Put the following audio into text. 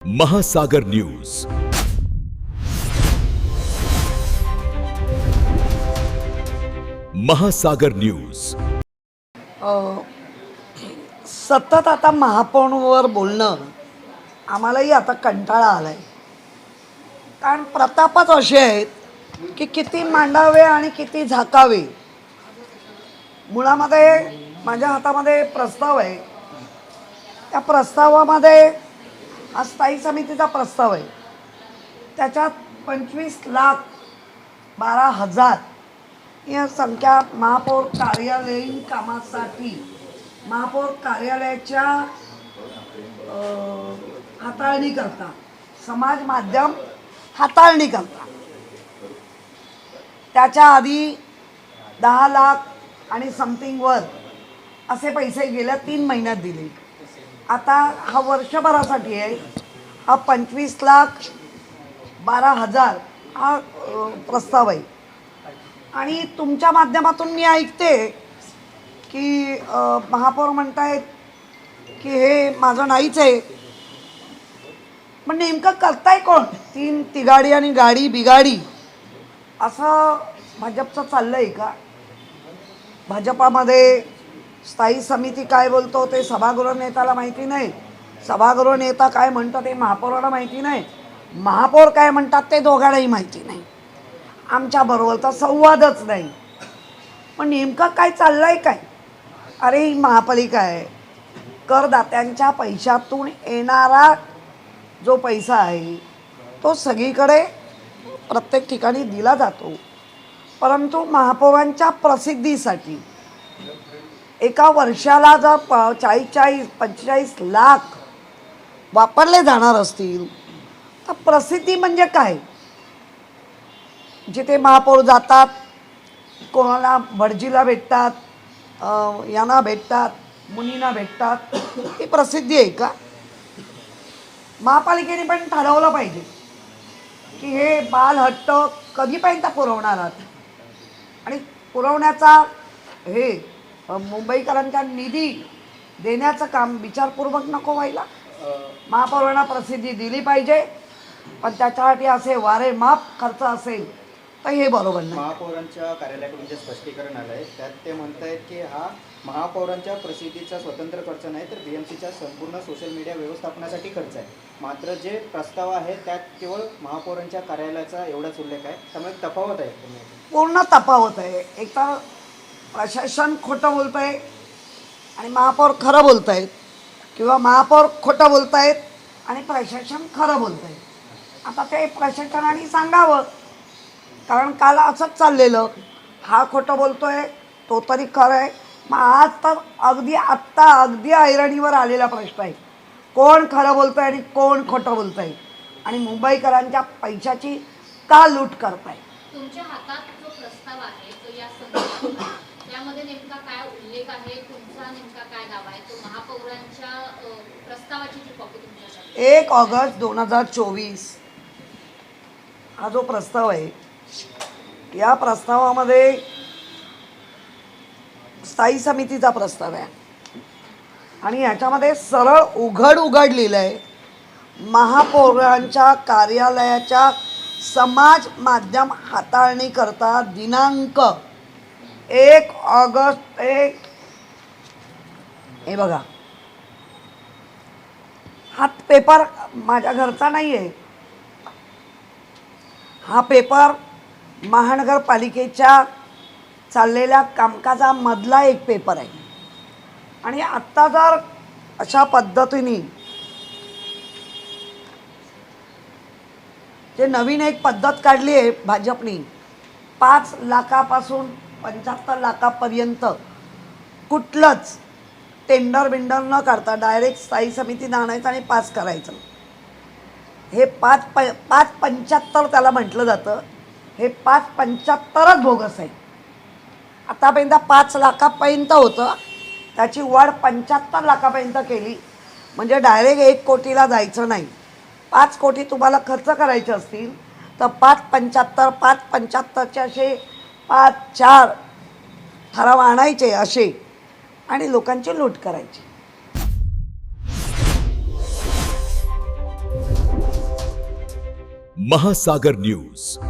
महासागर न्यूज. महासागर न्यूज. सतत आता महापौरांवर बोलणं आम्हालाही आता कंटाळा आलाय. कारण प्रतापच असे आहेत की किती मांडावे आणि किती झाकावे. मुळामध्ये माझ्या हातामध्ये प्रस्ताव आहे. त्या प्रस्तावामध्ये हा स्थायी समितीचा प्रस्ताव आहे. त्याच्यात 25,12,000 ही संख्या महापौर कार्यालयीन कामासाठी महापौर कार्यालयाच्या हाताळणी करता, समाज माध्यम हाताळणी करता. त्याच्या आधी 10 लाख आणि समथिंगवर असे पैसे गेल्या 3 महिन्यात दिले. आता हा वर्षभरासाठी आहे. हा 25,12,000 हा प्रस्ताव आहे. आणि तुमच्या माध्यमातून मी ऐकते की महापौर म्हणतायत की हे माझं नाहीच आहे. पण नेमकं करताय कोण? तिघाडी आणि गाडी बिगाडी असं भाजपचं चाललं आहे का? भाजपामध्ये स्थायी समिती काय बोलतो ते सभागृह नेत्याला माहिती नाही. सभागृह नेता काय म्हणतो ते महापौराला माहिती नाही. महापौर काय म्हणतात ते दोघांनाही माहिती नाही. आमच्याबरोबरचा संवादच नाही. पण नेमकं काय चाललं आहे काय? अरे ही महापालिका आहे. करदात्यांच्या पैशातून येणारा जो पैसा आहे तो सगळीकडे प्रत्येक ठिकाणी दिला जातो. परंतु महापौरांच्या प्रसिद्धीसाठी एका वर्षाला जर 45 लाख वापरले जाणार असतील तर प्रसिद्धी म्हणजे काय? जिथे महापौर जातात, कोणाला भटजीला भेटतात, यांना भेटतात, मुनींना भेटतात, ही प्रसिद्धी आहे का? महापालिकेने पण ठरवलं पाहिजे की हे बालहट्ट कधीपर्यंत पुरवणार आहात. आणि पुरवण्याचा हे मुंबईकरांच्या निधी देण्याचं काम विचारपूर्वक नको व्हायला. महापौरांना प्रसिद्धी दिली पाहिजे, पण त्याच्यासाठी असे वारे माप खर्च असेल तर हे बरोबर नाही. महापौरांच्या कार्यालयाकडून जे स्पष्टीकरण आलं आहे त्यात ते म्हणत आहेत की हा महापौरांच्या प्रसिद्धीचा स्वतंत्र खर्च नाही तर BMCच्या संपूर्ण सोशल मीडिया व्यवस्थापनासाठी खर्च आहे. मात्र जे प्रस्ताव आहे त्यात केवळ महापौरांच्या कार्यालयाचा एवढाच उल्लेख आहे. त्यामुळे तफावत आहे, पूर्ण तफावत आहे. एक तर प्रशासन खोटं बोलत आहे आणि महापौर खरं बोलत आहेत, किंवा महापौर खोटं बोलत आहेत आणि प्रशासन खरं बोलत आहे. आता ते प्रशासनाने सांगावं, कारण काल असंच चाललेलं. हा खोटं बोलतोय, तो तरी खरं आहे. मग आज तर अगदी ऐरणीवर आलेला प्रश्न आहे, कोण खरं बोलतंय आणि कोण खोटं बोलतंय आणि मुंबईकरांच्या पैशाची का लूट करताय. तुमच्या हातात जो प्रस्ताव आहे तो या संदर्भात त्यामध्ये नेमका काय उल्लेख आहे? तुमचा नेमका काय दावा आहे? तो महापौरांच्या प्रस्तावाची जी कॉपी तुमच्याकडे 1 ऑगस्ट 2024 हा जो प्रस्ताव आहे, या प्रस्तावामध्ये स्थायी समितीचा प्रस्ताव आहे आणि याच्यामध्ये सरळ उघड लिहिलं आहे, महापौरांच्या कार्यालयाच्या समाज माध्यम हाताळणी करता दिनांक 1 ऑगस्ट हे बघा, हा पेपर माझ्या घरचा नाही आहे. हा पेपर महानगरपालिकेच्या चाललेल्या कामकाजामधला एक पेपर आहे. आणि आत्ता जर अशा पद्धतीने जे नवीन एक पद्धत काढली आहे भाजपने, 5 लाखापासून 75 लाखापर्यंत कुठलंच टेंडर न करता डायरेक्ट स्थायी समितीनं आणायचं आणि पास करायचं. हे 5.75 त्याला म्हटलं जातं. हे 5.75च बोगस आहे. आतापर्यंत 5 लाखापर्यंत होतं, त्याची वाढ 75 लाखापर्यंत केली. म्हणजे डायरेक्ट 1 कोटीला जायचं नाही. 5 कोटी तुम्हाला खर्च करायचे असतील तर 5.75चे असे 5-4 ठराव आणायचे असे आणि लोकांची लूट करायची. महासागर न्यूज.